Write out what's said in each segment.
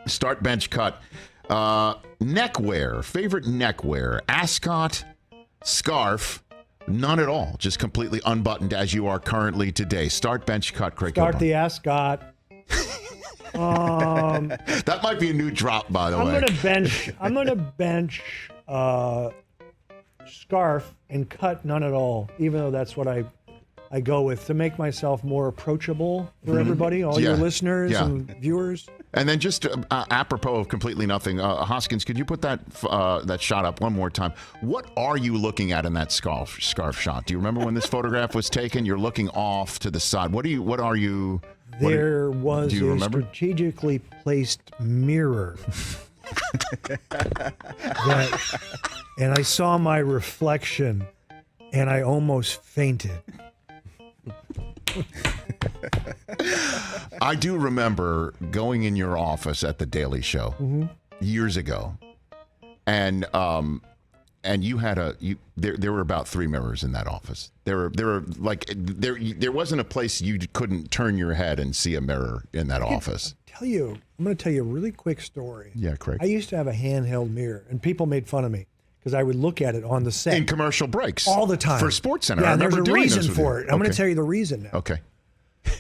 Start, bench, cut. Neckwear. Favorite neckwear. Ascot, scarf. None at all. Just completely unbuttoned as you are currently today. Start, bench, cut. Craig Kilborn. Start the Ascot. That might be a new drop, by the way. I'm gonna bench scarf and cut none at all, even though that's what I go with to make myself more approachable for everybody, all your listeners and viewers. And then just apropos of completely nothing, Hoskins, could you put that shot up one more time? What are you looking at in that scarf shot? Do you remember when this photograph was taken? You're looking off to the side. There was a strategically placed mirror. And I saw my reflection, and I almost fainted. I do remember going in your office at the Daily Show years ago, and you had there were about 3 mirrors in that office. There wasn't a place you couldn't turn your head and see a mirror in that office. I'm going to tell you a really quick story. Yeah, Craig. I used to have a handheld mirror, and people made fun of me because I would look at it on the set in commercial breaks all the time for SportsCenter. Yeah, there's a reason for it. I'm going to tell you the reason now. Okay.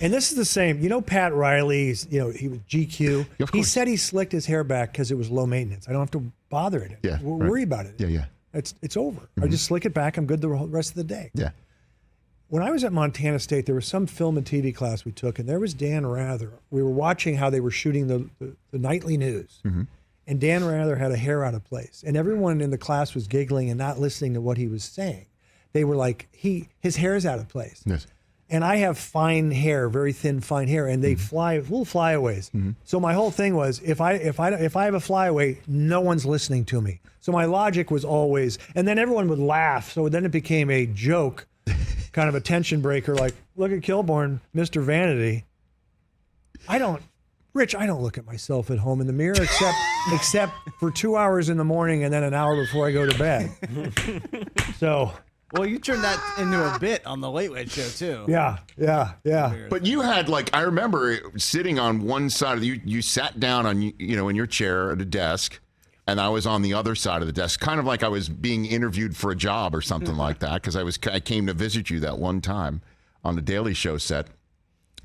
And this is the same. You know, Pat Riley. He was GQ. Yeah, he said he slicked his hair back because it was low maintenance. I don't have to bother it. Yeah, worry about it. Yeah. It's over. I just slick it back. I'm good the rest of the day. Yeah. When I was at Montana State, there was some film and TV class we took, and there was Dan Rather. We were watching how they were shooting the nightly news. And Dan Rather had a hair out of place. And everyone in the class was giggling and not listening to what he was saying. They were like, his hair's out of place. Yes. And I have fine hair, very thin, fine hair, and they fly little flyaways. So my whole thing was, if I have a flyaway, no one's listening to me. So my logic was always, and then everyone would laugh. So then it became a joke, kind of a tension breaker. Like, look at Kilborn, Mr. Vanity. Rich, I don't look at myself at home in the mirror except for 2 hours in the morning and then an hour before I go to bed. So. Well, you turned that into a bit on the Late Late Show, too. Yeah. But you had, I remember sitting on one side of you sat down on, in your chair at a desk, and I was on the other side of the desk, kind of like I was being interviewed for a job or something like that, because I came to visit you that one time on the Daily Show set,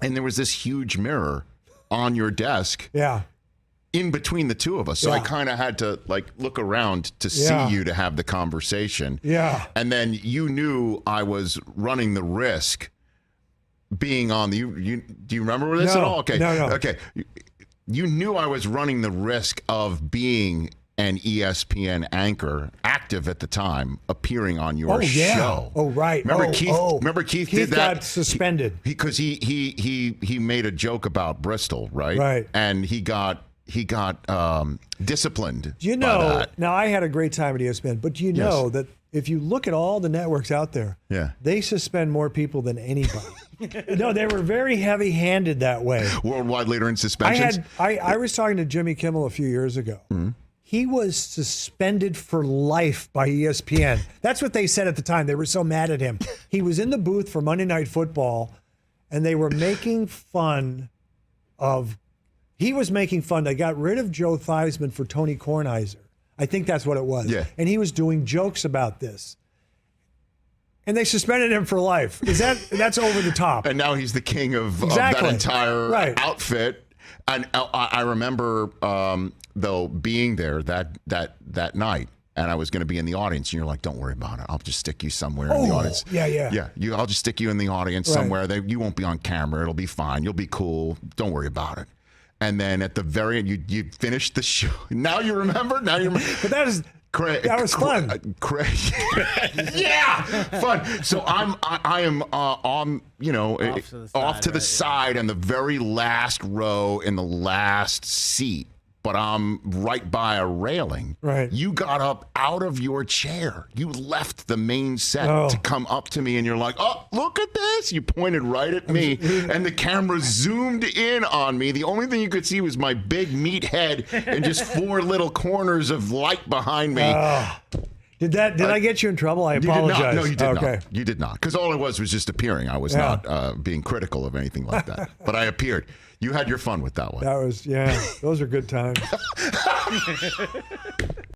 and there was this huge mirror on your desk. Yeah. In between the two of us. So I kind of had to look around to see you to have the conversation. Yeah. And then you knew I was running the risk being on the, do you remember this at all? Okay. No. Okay. You knew I was running the risk of being an ESPN anchor, active at the time, appearing on your show. Oh, right. Remember Keith did that? Got suspended. Because he made a joke about Bristol, right? Right. And he got disciplined. Do you know, now I had a great time at ESPN, but do you know that if you look at all the networks out there, they suspend more people than anybody. No, they were very heavy-handed that way. Worldwide leader in suspensions? I was talking to Jimmy Kimmel a few years ago. He was suspended for life by ESPN. That's what they said at the time. They were so mad at him. He was in the booth for Monday Night Football, and they were making fun of He was making fun. They got rid of Joe Theismann for Tony Kornheiser. I think that's what it was. Yeah. And he was doing jokes about this. And they suspended him for life. That's over the top. And now he's the king of that entire outfit. And I remember, though, being there that night. And I was going to be in the audience, and you're like, "Don't worry about it. I'll just stick you somewhere in the audience." Yeah. I'll just stick you in the audience somewhere. You won't be on camera. It'll be fine. You'll be cool. Don't worry about it. And then at the very end, you finished the show. Now you remember. But that was fun. Craig, yeah, fun. So I am on, off to the side in the very last row in the last seat. But I'm right by a railing. Right. You got up out of your chair. You left the main set to come up to me, and you're like, "Oh, look at this!" You pointed right at me, and the camera zoomed in on me. The only thing you could see was my big meat head and just 4 little corners of light behind me. Did I get you in trouble? I apologize. You did not. No, you did okay. not. You did not. Because all it was just appearing. I was not being critical of anything like that. But I appeared. You had your fun with that one. That was, those are good times.